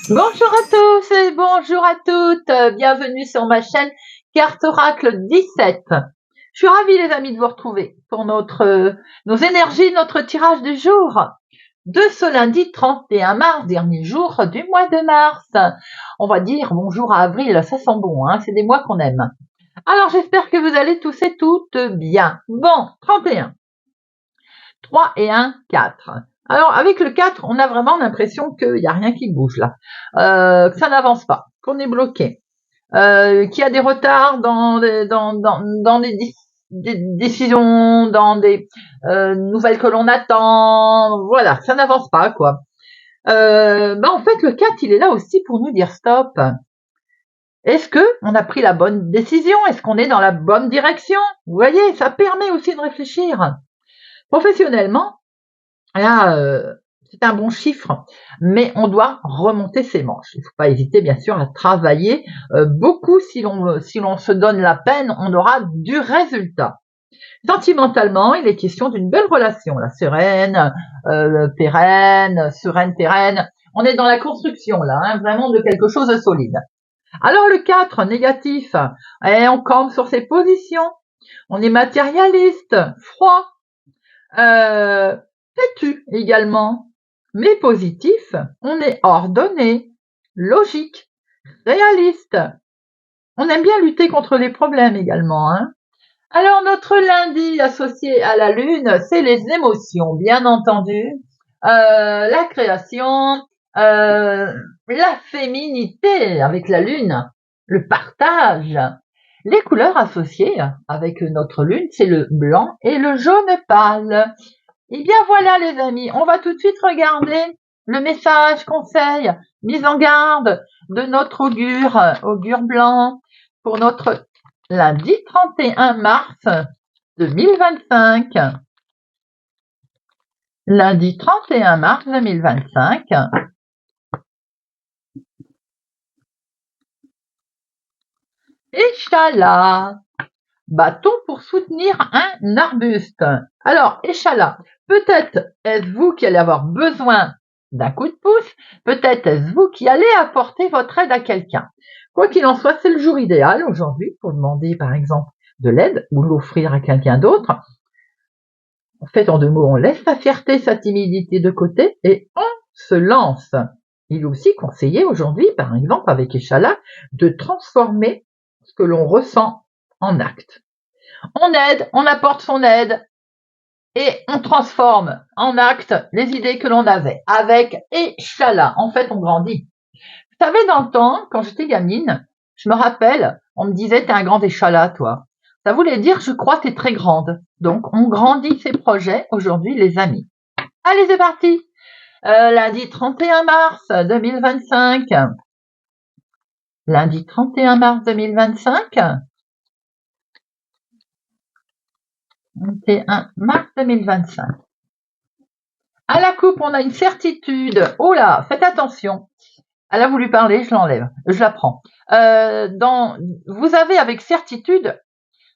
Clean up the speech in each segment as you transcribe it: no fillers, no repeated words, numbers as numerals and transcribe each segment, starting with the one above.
Bonjour à tous et bonjour à toutes, bienvenue sur ma chaîne Carte Oracle 17. Je suis ravie les amis de vous retrouver pour nos énergies, notre tirage du jour de ce lundi 31 mars, dernier jour du mois de mars. On va dire bonjour à avril, ça sent bon, hein, c'est des mois qu'on aime. Alors j'espère que vous allez tous et toutes bien. Bon, 31, 3 et 1, 4. Alors, avec le 4, on a vraiment l'impression qu'il n'y a rien qui bouge là, que ça n'avance pas, qu'on est bloqué, qu'il y a des retards dans les décisions, dans des nouvelles que l'on attend. Voilà, ça n'avance pas, quoi. En fait, le 4, il est là aussi pour nous dire stop. Est-ce que on a pris la bonne décision? Est-ce qu'on est dans la bonne direction? Vous voyez, ça permet aussi de réfléchir. Professionnellement, là, c'est un bon chiffre, mais on doit remonter ses manches. Il ne faut pas hésiter, bien sûr, à travailler beaucoup. Si l'on se donne la peine, on aura du résultat. Sentimentalement, il est question d'une belle relation, la sereine, pérenne. On est dans la construction, là, hein, vraiment de quelque chose de solide. Alors le 4, négatif, on campe sur ses positions. On est matérialiste, froid, têtu également, mais positif, on est ordonné, logique, réaliste. On aime bien lutter contre les problèmes également, hein. Alors notre lundi associé à la lune, c'est les émotions, bien entendu, la création, la féminité avec la lune, le partage. Les couleurs associées avec notre lune, c'est le blanc et le jaune pâle. Eh bien voilà les amis, on va tout de suite regarder le message, conseil, mise en garde de notre augure blanc, pour notre lundi 31 mars 2025. Lundi 31 mars 2025. Échala, bâton pour soutenir un arbuste. Alors, Échala, peut-être est-ce vous qui allez avoir besoin d'un coup de pouce, peut-être est-ce vous qui allez apporter votre aide à quelqu'un. Quoi qu'il en soit, c'est le jour idéal aujourd'hui pour demander par exemple de l'aide ou l'offrir à quelqu'un d'autre. En fait, en deux mots, on laisse sa fierté, sa timidité de côté et on se lance. Il est aussi conseillé aujourd'hui, par exemple avec Échala, de transformer ce que l'on ressent en acte. On aide, on apporte son aide et on transforme en acte les idées que l'on avait avec Échala. En fait, on grandit. Vous savez, dans le temps, quand j'étais gamine, je me rappelle, on me disait, t'es un grand Échala, toi. Ça voulait dire, je crois, t'es très grande. Donc, on grandit ses projets aujourd'hui, les amis. Allez, c'est parti. Lundi 31 mars 2025. Lundi 31 mars 2025. 31 mars 2025. À la coupe, on a une certitude. Oh là, faites attention. Elle a voulu parler, je l'enlève. Je la prends. Vous avez avec certitude,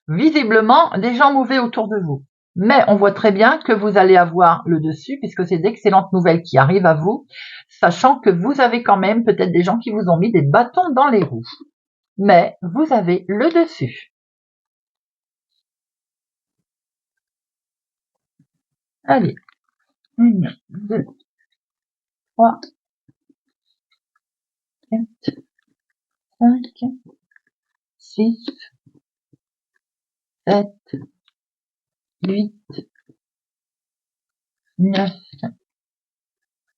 visiblement, des gens mauvais autour de vous. Mais on voit très bien que vous allez avoir le dessus, puisque c'est d'excellentes nouvelles qui arrivent à vous, sachant que vous avez quand même peut-être des gens qui vous ont mis des bâtons dans les roues. Mais vous avez le dessus. Allez. 1, 2, 3, 4, 5, 6, 7, 8, 9,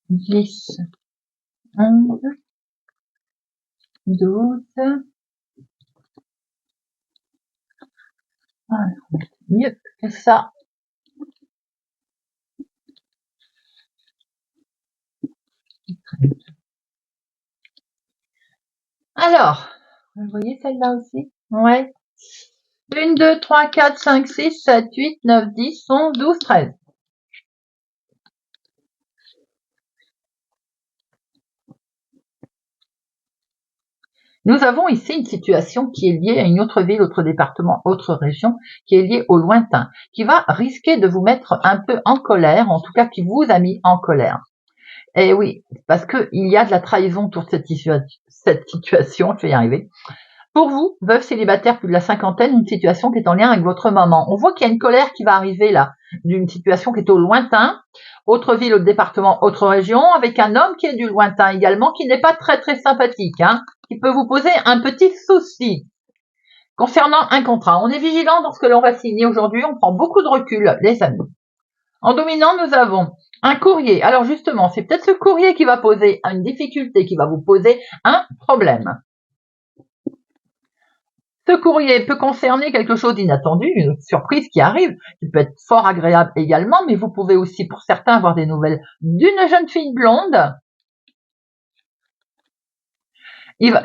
10, 11, 12. Voilà, mieux que ça. Alors, vous voyez celle-là aussi? Ouais. 1, 2, 3, 4, 5, 6, 7, 8, 9, 10, 11, 12, 13. Nous avons ici une situation qui est liée à une autre ville, autre département, autre région, qui est liée au lointain, qui va risquer de vous mettre un peu en colère, en tout cas qui vous a mis en colère. Et oui, parce qu'il y a de la trahison autour de cette situation, je vais y arriver. Pour vous, veuve célibataire plus de la cinquantaine, une situation qui est en lien avec votre maman. On voit qu'il y a une colère qui va arriver là, d'une situation qui est au lointain, autre ville, autre département, autre région, avec un homme qui est du lointain également, qui n'est pas très très sympathique, hein, qui peut vous poser un petit souci. Concernant un contrat, on est vigilant dans ce que l'on va signer aujourd'hui, on prend beaucoup de recul, les amis. En dominant, nous avons un courrier. Alors justement, c'est peut-être ce courrier qui va poser une difficulté, qui va vous poser un problème. Ce courrier peut concerner quelque chose d'inattendu, une surprise qui arrive, qui peut être fort agréable également, mais vous pouvez aussi, pour certains, avoir des nouvelles d'une jeune fille blonde.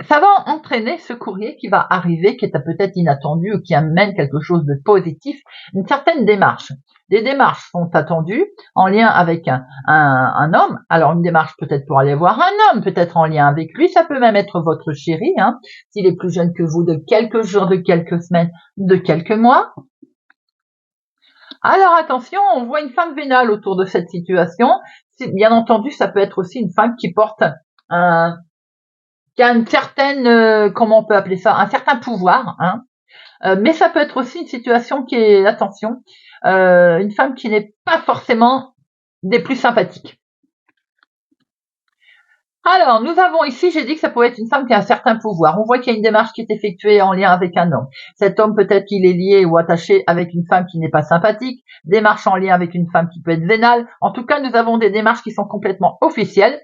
Ça va entraîner ce courrier qui va arriver, qui est peut-être inattendu ou qui amène quelque chose de positif, une certaine démarche. Des démarches sont attendues en lien avec un homme. Alors une démarche peut-être pour aller voir un homme, peut-être en lien avec lui. Ça peut même être votre chéri, hein, s'il est plus jeune que vous, de quelques jours, de quelques semaines, de quelques mois. Alors attention, on voit une femme vénale autour de cette situation. Bien entendu, ça peut être aussi une femme qui porte qui a une certaine, comment on peut appeler ça, un certain pouvoir, hein. Mais ça peut être aussi une situation qui est, attention, une femme qui n'est pas forcément des plus sympathiques. Alors, nous avons ici, j'ai dit que ça pouvait être une femme qui a un certain pouvoir. On voit qu'il y a une démarche qui est effectuée en lien avec un homme. Cet homme, peut-être qu'il est lié ou attaché avec une femme qui n'est pas sympathique, démarche en lien avec une femme qui peut être vénale. En tout cas, nous avons des démarches qui sont complètement officielles.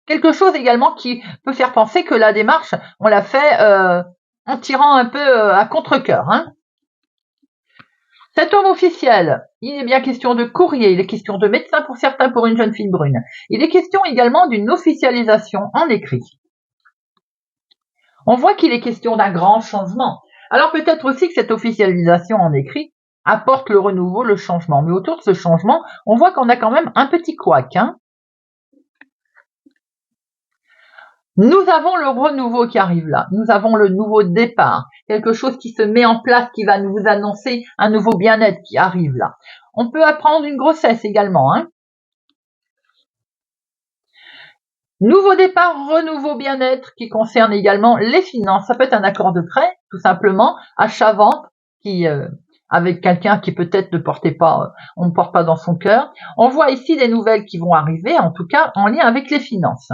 Quelque chose également qui peut faire penser que la démarche, on l'a fait en tirant un peu à contre-cœur, hein. Cet homme officiel, il est bien question de courrier, il est question de médecin pour certains pour une jeune fille brune. Il est question également d'une officialisation en écrit. On voit qu'il est question d'un grand changement. Alors peut-être aussi que cette officialisation en écrit apporte le renouveau, le changement. Mais autour de ce changement, on voit qu'on a quand même un petit couac, hein. Nous avons le renouveau qui arrive là. Nous avons le nouveau départ. Quelque chose qui se met en place, qui va nous annoncer un nouveau bien-être qui arrive là. On peut apprendre une grossesse également, hein. Nouveau départ, renouveau bien-être qui concerne également les finances. Ça peut être un accord de prêt, tout simplement, achat-vente, qui avec quelqu'un qui peut-être ne portait pas, on ne porte pas dans son cœur. On voit ici des nouvelles qui vont arriver, en tout cas en lien avec les finances.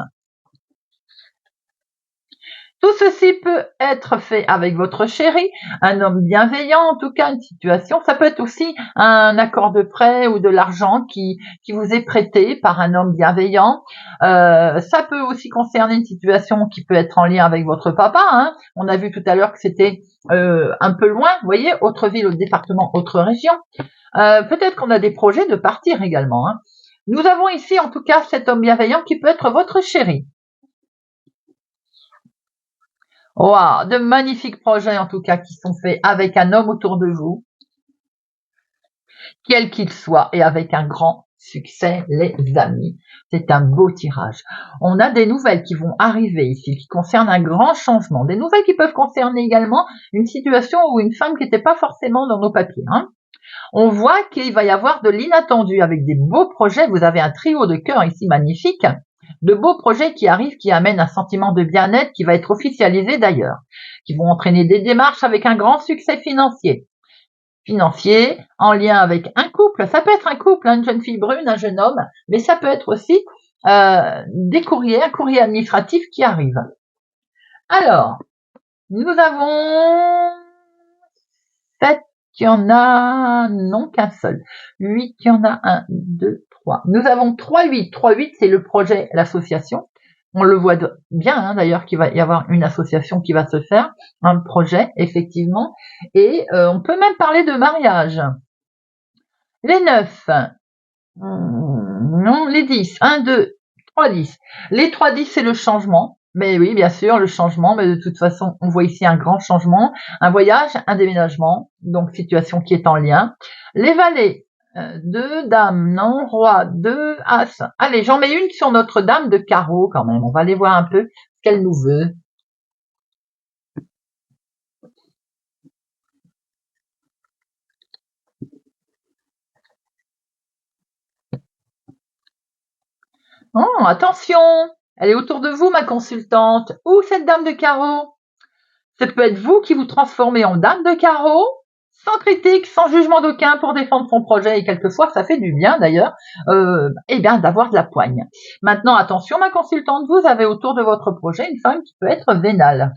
Tout ceci peut être fait avec votre chéri, un homme bienveillant, en tout cas une situation. Ça peut être aussi un accord de prêt ou de l'argent qui vous est prêté par un homme bienveillant. Ça peut aussi concerner une situation qui peut être en lien avec votre papa, hein. On a vu tout à l'heure que c'était un peu loin, vous voyez, autre ville, autre département, autre région. Peut-être qu'on a des projets de partir également, hein. Nous avons ici en tout cas cet homme bienveillant qui peut être votre chéri. Wow, de magnifiques projets en tout cas qui sont faits avec un homme autour de vous, quel qu'il soit, et avec un grand succès, les amis. C'est un beau tirage. On a des nouvelles qui vont arriver ici, qui concernent un grand changement. Des nouvelles qui peuvent concerner également une situation où une femme qui n'était pas forcément dans nos papiers, hein. On voit qu'il va y avoir de l'inattendu avec des beaux projets. Vous avez un trio de cœurs ici magnifique. De beaux projets qui arrivent, qui amènent un sentiment de bien-être qui va être officialisé d'ailleurs, qui vont entraîner des démarches avec un grand succès financier. Financier, en lien avec un couple, ça peut être un couple, hein, une jeune fille brune, un jeune homme, mais ça peut être aussi des courriers, un courrier administratif qui arrive. Alors, nous avons 7, il y en a, non qu'un seul. 8, il y en a 1, 2, 3. Nous avons 3-8. 3-8, c'est le projet, l'association. On le voit bien, hein, d'ailleurs, qu'il va y avoir une association qui va se faire, un projet, effectivement. Et on peut même parler de mariage. Les 9, non, les 10, 1, 2, 3, 10. Les 3, 10, c'est le changement. Mais oui, bien sûr, le changement, mais de toute façon, on voit ici un grand changement, un voyage, un déménagement, donc situation qui est en lien. Les valets, 2 dames, non, roi, 2 as. Allez, j'en mets une sur notre dame de carreau quand même, on va aller voir un peu ce qu'elle nous veut. Oh, attention, elle est autour de vous, ma consultante. Ou cette dame de carreau. Ça peut être vous qui vous transformez en dame de carreau, sans critique, sans jugement d'aucun, pour défendre son projet. Et quelquefois, ça fait du bien d'ailleurs, d'avoir de la poigne. Maintenant, attention, ma consultante, vous avez autour de votre projet une femme qui peut être vénale.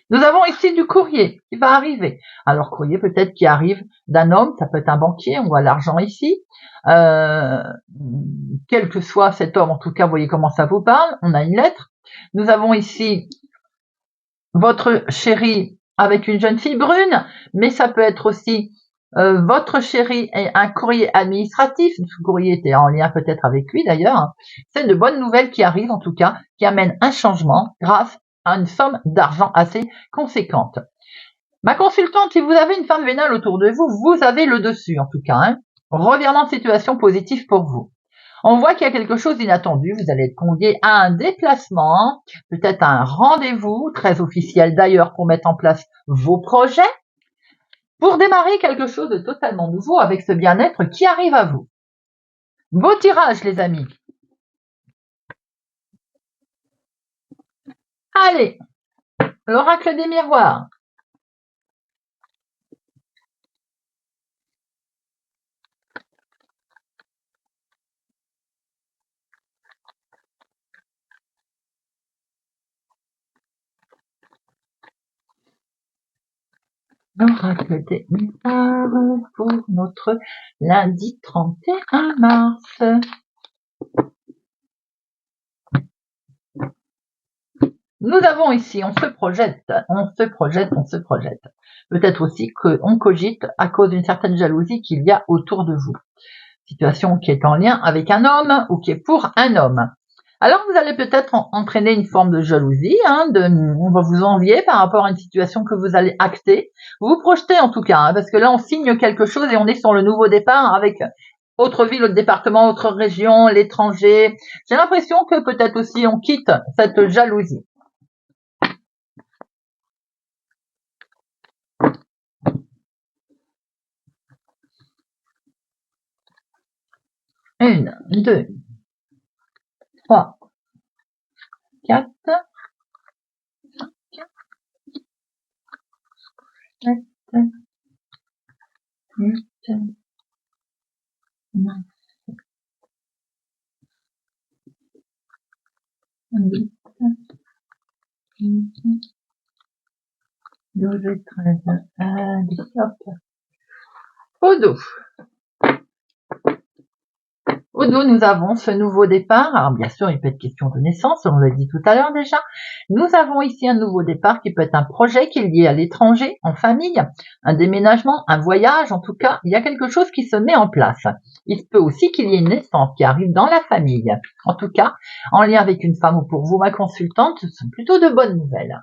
Nous avons ici du courrier qui va arriver. Alors, courrier peut-être qui arrive d'un homme, ça peut être un banquier, on voit l'argent ici. Quel que soit cet homme, en tout cas, vous voyez comment ça vous parle. On a une lettre. Nous avons ici votre chéri avec une jeune fille brune, mais ça peut être aussi votre chéri et un courrier administratif. Ce courrier était en lien peut-être avec lui d'ailleurs. C'est de bonnes nouvelles qui arrivent en tout cas, qui amènent un changement grâce à une somme d'argent assez conséquente. Ma consultante, si vous avez une femme vénale autour de vous, vous avez le dessus en tout cas. Revirement de situation positif pour vous. On voit qu'il y a quelque chose d'inattendu. Vous allez être convié à un déplacement, peut-être à un rendez-vous, très officiel d'ailleurs, pour mettre en place vos projets, pour démarrer quelque chose de totalement nouveau avec ce bien-être qui arrive à vous. Beau tirage, les amis. Allez, l'oracle des miroirs. L'oracle des miroirs pour notre lundi 31 mars. Nous avons ici, on se projette. Peut-être aussi qu'on cogite à cause d'une certaine jalousie qu'il y a autour de vous. Situation qui est en lien avec un homme ou qui est pour un homme. Alors vous allez peut-être entraîner une forme de jalousie, on va vous envier par rapport à une situation que vous allez acter. Vous vous projetez en tout cas, parce que là on signe quelque chose et on est sur le nouveau départ avec autre ville, autre département, autre région, l'étranger. J'ai l'impression que peut-être aussi on quitte cette jalousie. Une, deux, trois, quatre, cinq, sept, huit, neuf, 10, 12 et 13. Allez, hop. Au dos. Au dos, nous avons ce nouveau départ. Alors, bien sûr, il peut être question de naissance, on l'a dit tout à l'heure déjà. Nous avons ici un nouveau départ qui peut être un projet qui est lié à l'étranger, en famille, un déménagement, un voyage. En tout cas, il y a quelque chose qui se met en place. Il se peut aussi qu'il y ait une naissance qui arrive dans la famille. En tout cas, en lien avec une femme ou pour vous, ma consultante, ce sont plutôt de bonnes nouvelles.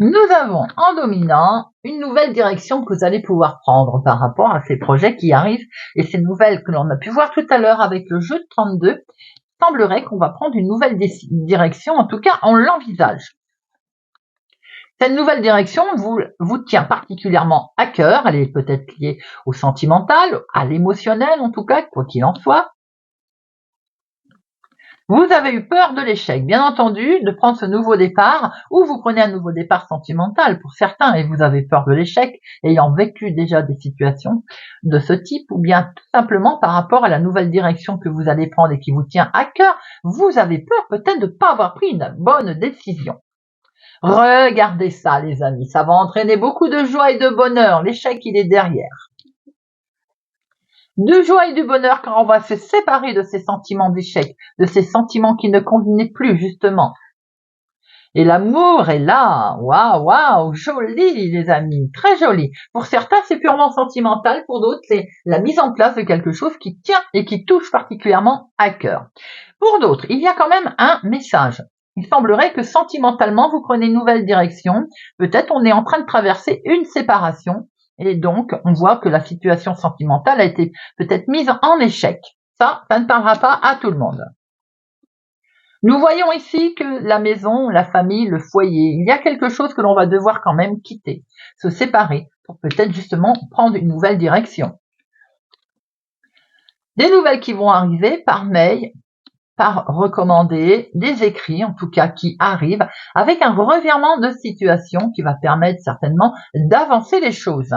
Nous avons en dominant une nouvelle direction que vous allez pouvoir prendre par rapport à ces projets qui arrivent et ces nouvelles que l'on a pu voir tout à l'heure avec le jeu de 32. Il semblerait qu'on va prendre une nouvelle direction, en tout cas on l'envisage. Cette nouvelle direction vous tient particulièrement à cœur, elle est peut-être liée au sentimental, à l'émotionnel en tout cas, quoi qu'il en soit. Vous avez eu peur de l'échec, bien entendu, de prendre ce nouveau départ, ou vous prenez un nouveau départ sentimental pour certains et vous avez peur de l'échec, ayant vécu déjà des situations de ce type, ou bien tout simplement par rapport à la nouvelle direction que vous allez prendre et qui vous tient à cœur, vous avez peur peut-être de ne pas avoir pris une bonne décision. Regardez ça, les amis, ça va entraîner beaucoup de joie et de bonheur. L'échec, il est derrière. De joie et du bonheur quand on va se séparer de ces sentiments d'échec, de ces sentiments qui ne convenaient plus, justement. Et l'amour est là. Waouh, waouh, joli, les amis, très joli. Pour certains, c'est purement sentimental. Pour d'autres, c'est la mise en place de quelque chose qui tient et qui touche particulièrement à cœur. Pour d'autres, il y a quand même un message. Il semblerait que sentimentalement, vous prenez une nouvelle direction. Peut-être on est en train de traverser une séparation. Et donc, on voit que la situation sentimentale a été peut-être mise en échec. Ça ne parlera pas à tout le monde. Nous voyons ici que la maison, la famille, le foyer, il y a quelque chose que l'on va devoir quand même quitter, se séparer, pour peut-être justement prendre une nouvelle direction. Des nouvelles qui vont arriver par mail, par recommandé, des écrits en tout cas qui arrivent avec un revirement de situation qui va permettre certainement d'avancer les choses.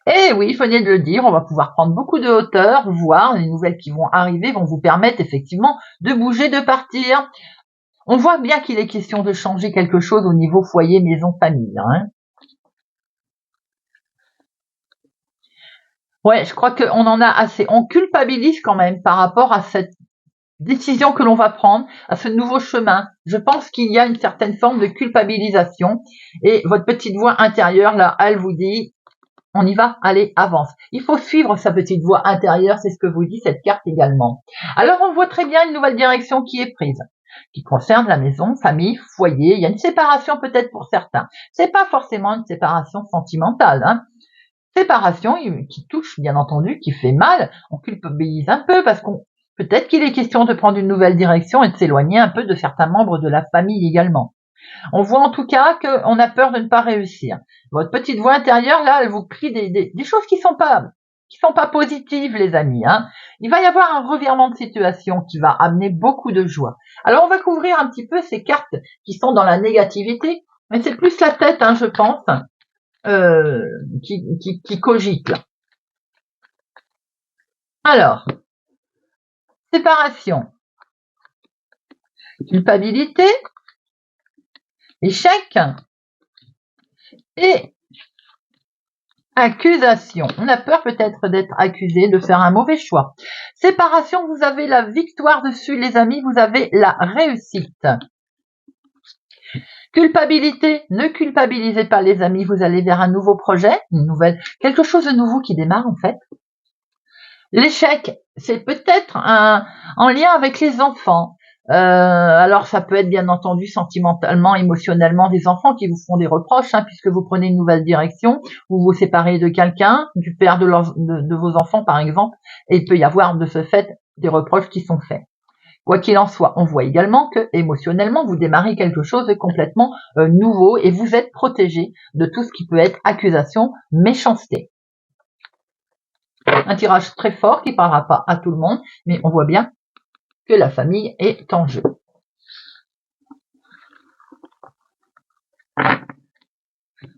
Et oui, venez de le dire, on va pouvoir prendre beaucoup de hauteur, voir les nouvelles qui vont arriver vont vous permettre effectivement de bouger, de partir. On voit bien qu'il est question de changer quelque chose au niveau foyer, maison, famille. Ouais, je crois qu'on en a assez. On culpabilise quand même par rapport à cette décision que l'on va prendre, à ce nouveau chemin. Je pense qu'il y a une certaine forme de culpabilisation et votre petite voix intérieure, là, elle vous dit, on y va, allez, avance. Il faut suivre sa petite voix intérieure, c'est ce que vous dit cette carte également. Alors, on voit très bien une nouvelle direction qui est prise, qui concerne la maison, famille, foyer. Il y a une séparation peut-être pour certains. C'est pas forcément une séparation sentimentale, Séparation qui touche, bien entendu, qui fait mal. On culpabilise un peu parce qu'on peut-être qu'il est question de prendre une nouvelle direction et de s'éloigner un peu de certains membres de la famille également. On voit en tout cas qu'on a peur de ne pas réussir. Votre petite voix intérieure, là, elle vous crie des choses qui sont pas positives, les amis. Il va y avoir un revirement de situation qui va amener beaucoup de joie. Alors, on va couvrir un petit peu ces cartes qui sont dans la négativité, mais c'est plus la tête, je pense, qui cogite là. Alors, séparation, culpabilité, échec et accusation. On a peur peut-être d'être accusé, de faire un mauvais choix. Séparation, vous avez la victoire dessus, les amis, vous avez la réussite. Culpabilité, ne culpabilisez pas, les amis, vous allez vers un nouveau projet, une nouvelle, quelque chose de nouveau qui démarre en fait. L'échec, c'est peut-être en lien avec les enfants. Alors ça peut être bien entendu sentimentalement, émotionnellement des enfants qui vous font des reproches, puisque vous prenez une nouvelle direction, vous vous séparez de quelqu'un, du père de vos enfants par exemple, et il peut y avoir de ce fait des reproches qui sont faits. Quoi qu'il en soit, on voit également que émotionnellement vous démarrez quelque chose de complètement nouveau et vous êtes protégé de tout ce qui peut être accusation, méchanceté. Un tirage très fort qui ne parlera pas à tout le monde, mais on voit bien que la famille est en jeu.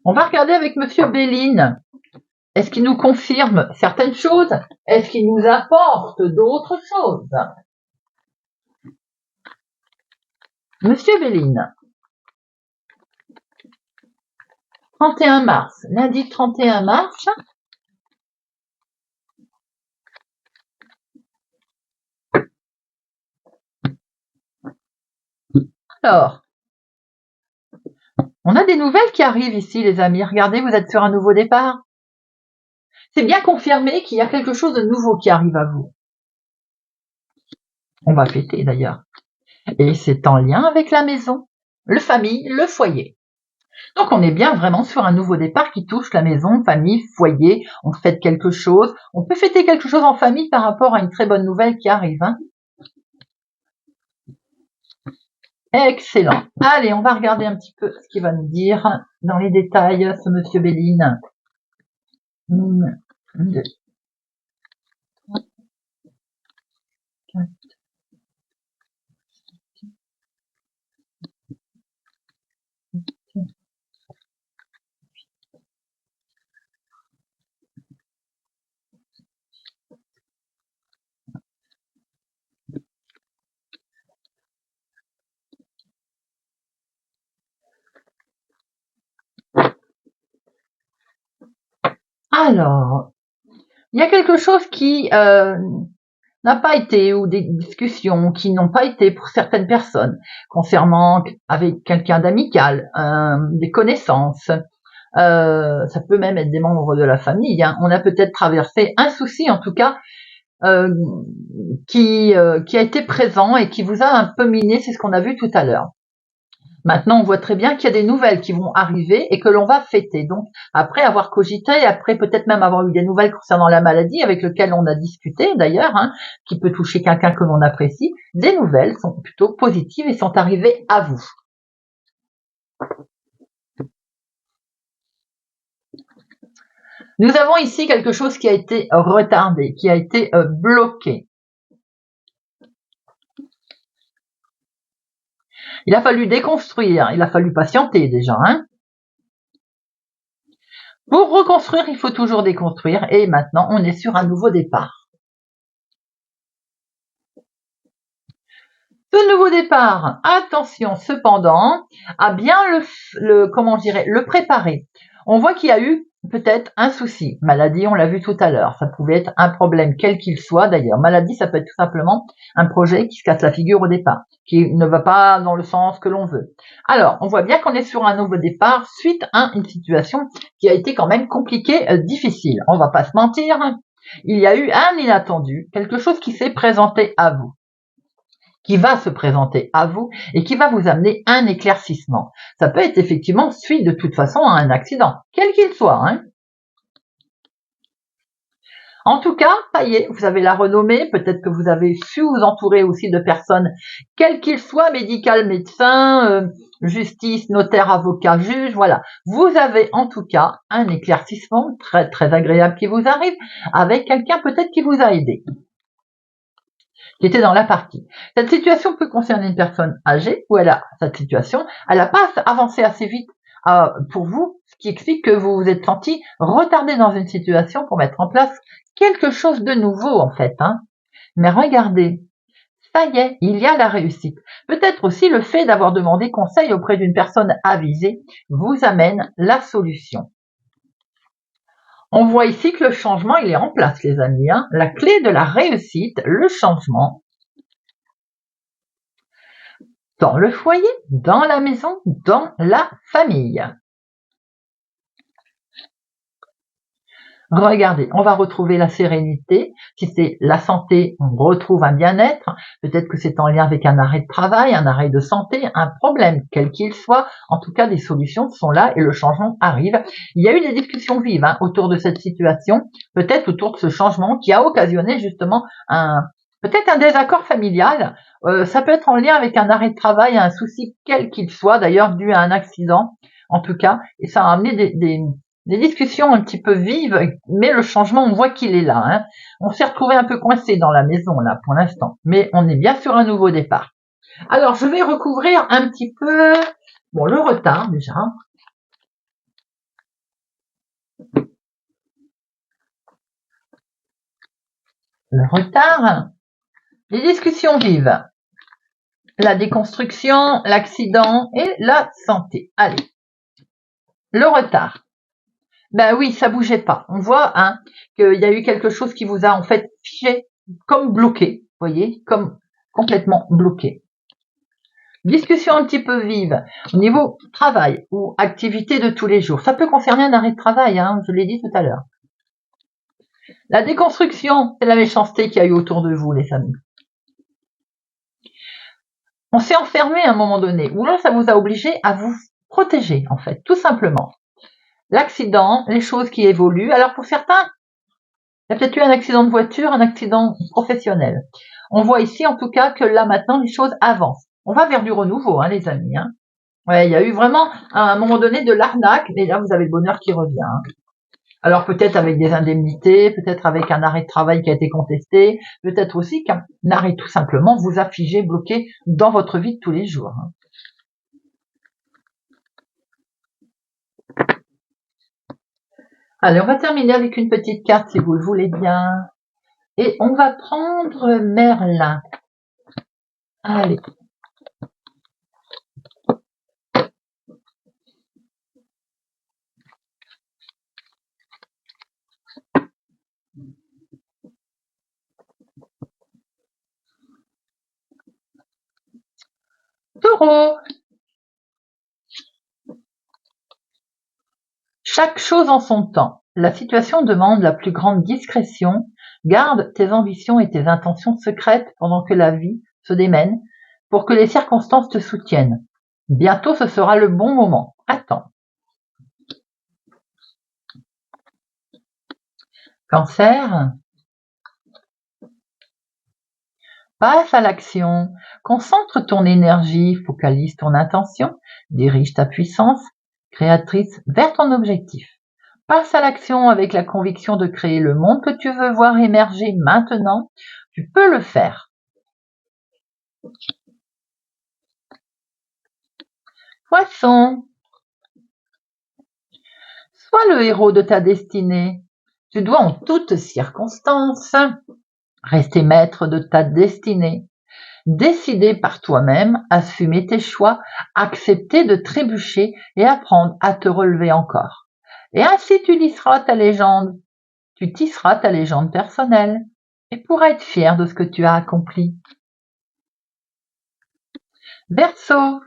On va regarder avec Monsieur Béline. Est-ce qu'il nous confirme certaines choses? Est-ce qu'il nous apporte d'autres choses? Monsieur Béline. 31 mars, lundi 31 mars. Alors, on a des nouvelles qui arrivent ici, les amis. Regardez, vous êtes sur un nouveau départ. C'est bien confirmé qu'il y a quelque chose de nouveau qui arrive à vous. On va fêter d'ailleurs. Et c'est en lien avec la maison, le famille, le foyer. Donc on est bien vraiment sur un nouveau départ qui touche la maison, famille, foyer. On fête quelque chose. On peut fêter quelque chose en famille par rapport à une très bonne nouvelle qui arrive. Excellent. Allez, on va regarder un petit peu ce qu'il va nous dire dans les détails, ce monsieur Béline. 1, 2, 3, 4. Alors, il y a quelque chose qui n'a pas été, ou des discussions qui n'ont pas été pour certaines personnes, concernant avec quelqu'un d'amical, des connaissances, ça peut même être des membres de la famille. On a peut-être traversé un souci, en tout cas, qui a été présent et qui vous a un peu miné, c'est ce qu'on a vu tout à l'heure. Maintenant, on voit très bien qu'il y a des nouvelles qui vont arriver et que l'on va fêter. Donc, après avoir cogité, après peut-être même avoir eu des nouvelles concernant la maladie avec lequel on a discuté d'ailleurs, qui peut toucher quelqu'un que l'on apprécie, des nouvelles sont plutôt positives et sont arrivées à vous. Nous avons ici quelque chose qui a été retardé, qui a été bloqué. Il a fallu déconstruire, il a fallu patienter déjà. Hein. Pour reconstruire, il faut toujours déconstruire et maintenant on est sur un nouveau départ. Ce nouveau départ, attention cependant à bien le préparer. On voit qu'il y a eu peut-être un souci. Maladie, on l'a vu tout à l'heure. Ça pouvait être un problème, quel qu'il soit d'ailleurs. Maladie, ça peut être tout simplement un projet qui se casse la figure au départ, qui ne va pas dans le sens que l'on veut. Alors, on voit bien qu'on est sur un nouveau départ suite à une situation qui a été quand même compliquée, difficile. On va pas se mentir. Il y a eu un inattendu, quelque chose qui s'est présenté à vous, qui va se présenter à vous et qui va vous amener un éclaircissement. Ça peut être effectivement suite de toute façon à un accident, quel qu'il soit. Hein. En tout cas, ça y est, vous avez la renommée, peut-être que vous avez su vous entourer aussi de personnes, quels qu'ils soient, médical, médecin, justice, notaire, avocat, juge, voilà. Vous avez en tout cas un éclaircissement très très agréable qui vous arrive avec quelqu'un peut-être qui vous a aidé, qui était dans la partie. Cette situation peut concerner une personne âgée où cette situation, elle n'a pas avancé assez vite pour vous, ce qui explique que vous vous êtes senti retardé dans une situation pour mettre en place quelque chose de nouveau en fait. Hein. Mais regardez, ça y est, il y a la réussite. Peut-être aussi le fait d'avoir demandé conseil auprès d'une personne avisée vous amène la solution. On voit ici que le changement, il est en place, les amis. Hein. La clé de la réussite, le changement, dans le foyer, dans la maison, dans la famille. Regardez, on va retrouver la sérénité. Si c'est la santé, on retrouve un bien-être. Peut-être que c'est en lien avec un arrêt de travail, un arrêt de santé, un problème, quel qu'il soit. En tout cas, des solutions sont là et le changement arrive. Il y a eu des discussions vives autour de cette situation, peut-être autour de ce changement qui a occasionné justement peut-être un désaccord familial. Ça peut être en lien avec un arrêt de travail, un souci quel qu'il soit, d'ailleurs dû à un accident, en tout cas, et ça a amené des discussions un petit peu vives, mais le changement, on voit qu'il est là. Hein. On s'est retrouvé un peu coincé dans la maison, là, pour l'instant, mais on est bien sur un nouveau départ. Alors, je vais recouvrir un petit peu, le retard, déjà. Le retard, les discussions vives, la déconstruction, l'accident et la santé. Allez, le retard. Ben oui, ça bougeait pas. On voit qu'il y a eu quelque chose qui vous a en fait figé, comme bloqué, vous voyez, comme complètement bloqué. Discussion un petit peu vive au niveau travail ou activité de tous les jours. Ça peut concerner un arrêt de travail, je l'ai dit tout à l'heure. La déconstruction, c'est la méchanceté qu'il y a eu autour de vous, les amis. On s'est enfermé à un moment donné, ou là, ça vous a obligé à vous protéger, en fait, tout simplement. L'accident, les choses qui évoluent. Alors pour certains, il y a peut-être eu un accident de voiture, un accident professionnel. On voit ici en tout cas que là maintenant les choses avancent. On va vers du renouveau, les amis. Ouais, il y a eu vraiment à un moment donné de l'arnaque, mais là vous avez le bonheur qui revient. Alors peut-être avec des indemnités, peut-être avec un arrêt de travail qui a été contesté, peut-être aussi qu'un arrêt tout simplement vous a figé, bloqué dans votre vie de tous les jours. Allez, on va terminer avec une petite carte si vous le voulez bien. Et on va prendre Merlin. Allez. Taureau. Chaque chose en son temps. La situation demande la plus grande discrétion. Garde tes ambitions et tes intentions secrètes pendant que la vie se démène pour que les circonstances te soutiennent. Bientôt ce sera le bon moment. Attends. Cancer. Passe à l'action. Concentre ton énergie, focalise ton intention, dirige ta puissance créatrice vers ton objectif. Passe à l'action avec la conviction de créer le monde que tu veux voir émerger maintenant. Tu peux le faire. Poisson, sois le héros de ta destinée. Tu dois en toutes circonstances rester maître de ta destinée. Décider par toi-même, assumer tes choix, accepter de trébucher et apprendre à te relever encore. Et ainsi tu tisseras ta légende. Tu tisseras ta légende personnelle et pourras être fier de ce que tu as accompli. Verseau,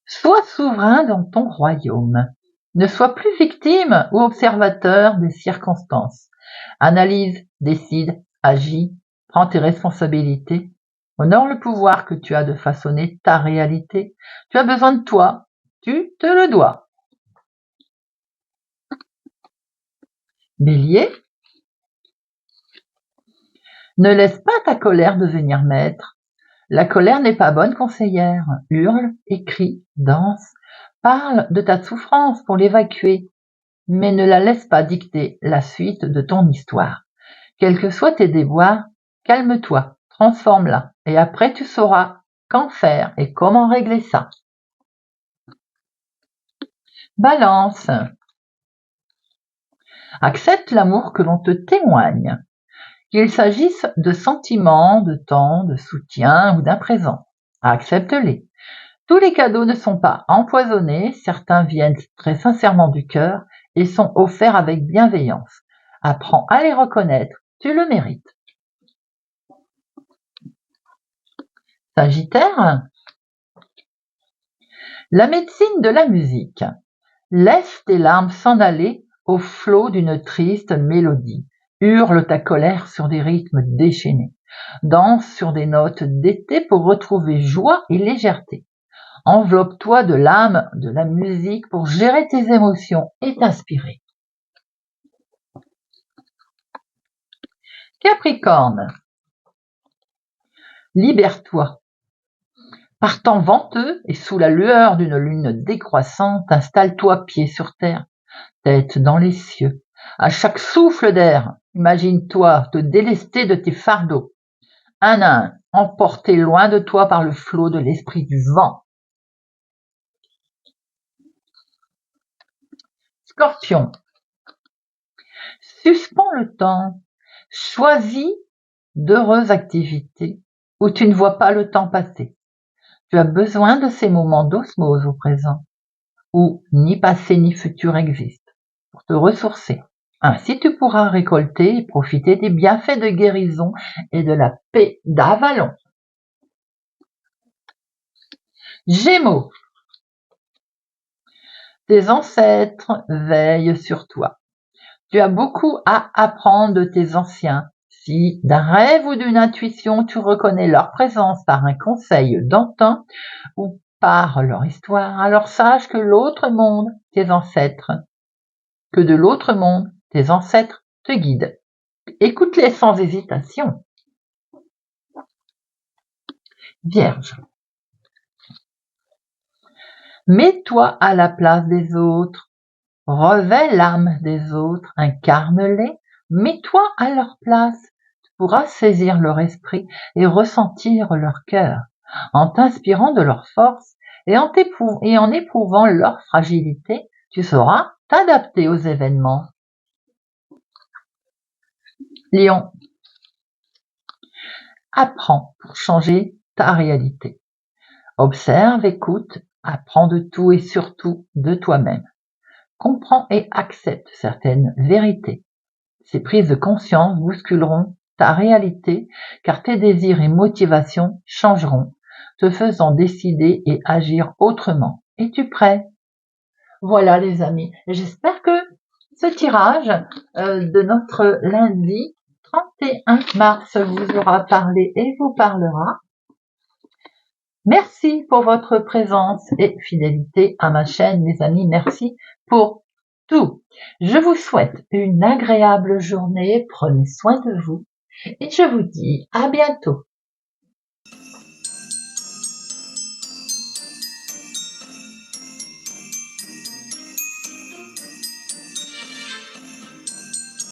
sois souverain dans ton royaume. Ne sois plus victime ou observateur des circonstances. Analyse, décide, agis, prends tes responsabilités. Honore le pouvoir que tu as de façonner ta réalité. Tu as besoin de toi, tu te le dois. Bélier, ne laisse pas ta colère devenir maître. La colère n'est pas bonne conseillère. Hurle, écris, danse, parle de ta souffrance pour l'évacuer, mais ne la laisse pas dicter la suite de ton histoire. Quels que soient tes déboires, calme-toi, transforme-la, et après tu sauras qu'en faire et comment régler ça. Balance. Accepte l'amour que l'on te témoigne, qu'il s'agisse de sentiments, de temps, de soutien ou d'un présent. Accepte-les. Tous les cadeaux ne sont pas empoisonnés, certains viennent très sincèrement du cœur et sont offerts avec bienveillance. Apprends à les reconnaître, tu le mérites. Sagittaire, la médecine de la musique. Laisse tes larmes s'en aller au flot d'une triste mélodie. Hurle ta colère sur des rythmes déchaînés. Danse sur des notes d'été pour retrouver joie et légèreté. Enveloppe-toi de l'âme de la musique pour gérer tes émotions et t'inspirer. Capricorne, libère-toi. Par temps venteux et sous la lueur d'une lune décroissante, installe-toi pied sur terre, tête dans les cieux. À chaque souffle d'air, imagine-toi te délester de tes fardeaux, un à un, emporté loin de toi par le flot de l'esprit du vent. Scorpion, suspends le temps, choisis d'heureuses activités où tu ne vois pas le temps passer. Tu as besoin de ces moments d'osmose au présent, où ni passé ni futur existent, pour te ressourcer. Ainsi tu pourras récolter et profiter des bienfaits de guérison et de la paix d'Avalon. Gémeaux, tes ancêtres veillent sur toi. Tu as beaucoup à apprendre de tes anciens. Si d'un rêve ou d'une intuition tu reconnais leur présence par un conseil d'antan ou par leur histoire, alors sache que de l'autre monde, tes ancêtres te guident. Écoute-les sans hésitation. Vierge, mets-toi à la place des autres, revêt l'âme des autres, incarne-les, mets-toi à leur place, tu pourras saisir leur esprit et ressentir leur cœur, en t'inspirant de leur force et en éprouvant leur fragilité, tu sauras t'adapter aux événements. Lion, apprends pour changer ta réalité. Observe, écoute, apprends de tout et surtout de toi-même. Comprends et accepte certaines vérités. Ces prises de conscience bousculeront ta réalité car tes désirs et motivations changeront, te faisant décider et agir autrement. Es-tu prêt? Voilà les amis, j'espère que ce tirage de notre lundi 31 mars vous aura parlé et vous parlera. Merci pour votre présence et fidélité à ma chaîne, les amis. Merci pour tout. Je vous souhaite une agréable journée. Prenez soin de vous et je vous dis à bientôt.